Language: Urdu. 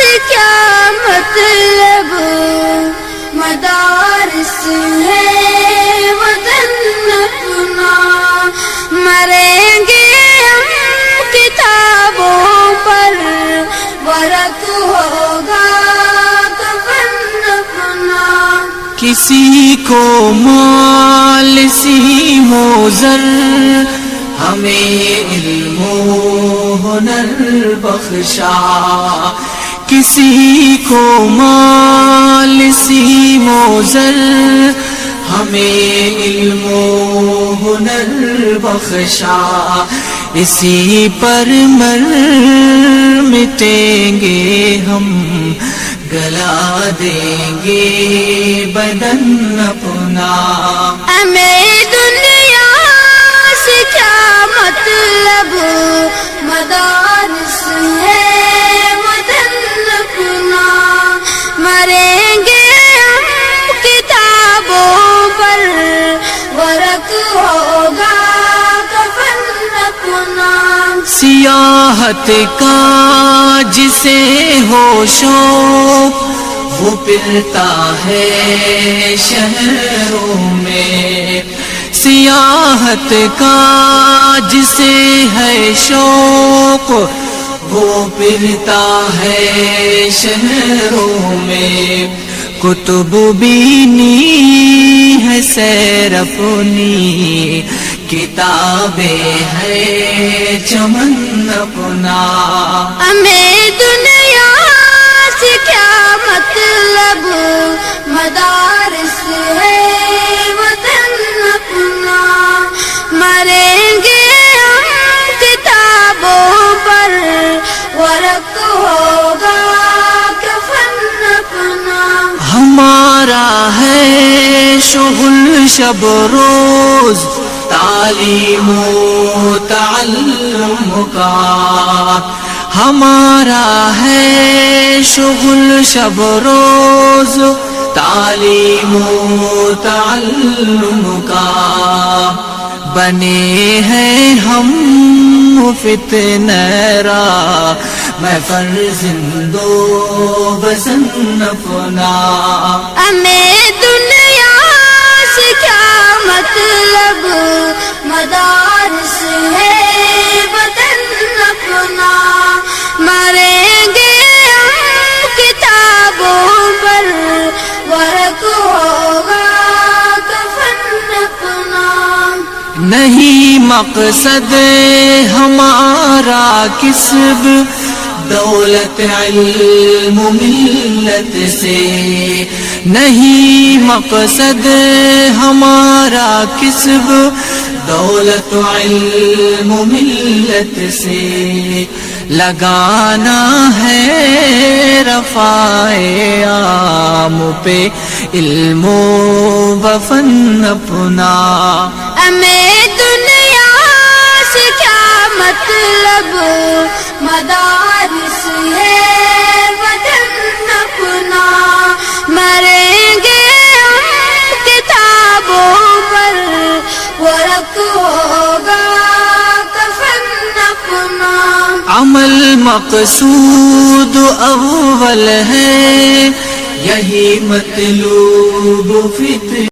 سے کیا مطلب، مدارس ہے وطن اپنا، مریں گے ہم کتابوں پر، ورق ہوگا کفن اپنا۔ کسی کو مال سیم و زر، ہمیں علم و ہنر بخشا، کسی کو مال سیم و زر، ہمیں علم و ہنر بخشا، اسی پر مر مٹیں گے ہم، گلا دیں گے بدن اپنا۔ ہمیں دنیا سے کیا مطلب، مدارس ہے وطن اپنا، مریں گے ہم کتابوں پر، ورق ہوگا کفن اپنا۔ سیاحت کا جسے ہو شوق، وہ پھرتا ہے شہروں میں، سیاحت کا جسے ہے شوق، وہ پھرتا ہے شہروں میں، کتب بینی ہے سیر اپنی، کتابیں ہے چمن اپنا۔ ہمیں دنیا سے کیا مطلب، مدارس ہے وطن اپنا، مریں گے ہم کتابوں پر، ورق ہوگا کفن اپنا۔ ہمارا ہے شغل شب روز، تعلیم و تعلم کا، ہمارا ہے شغل شب روز، تعلیم و تعلم کا، بنے ہیں ہم فتنہ را، میں فرزند و بزن اپنا۔ ہمیں دنیا سے کیا مطلب، مدارس ہے وطن اپنا، مریں گے ہم کتابوں پر، ورق ہوگا کفن اپنا۔ نہیں مقصد ہمارا کسب، دولت علم ملت سے، نہیں مقصد ہمارا کسب، دولت علم ملت سے، لگانا ہے رفع عام پہ علم و فن اپنا۔ ہمیں دنیا سے کیا مطلب، مدارس ہے وطن اپنا، مریں گے ہم کتابوں پر، ورق ہوگا کفن اپنا۔ عمل مقصود اول ہے، یہی مطلوب فطر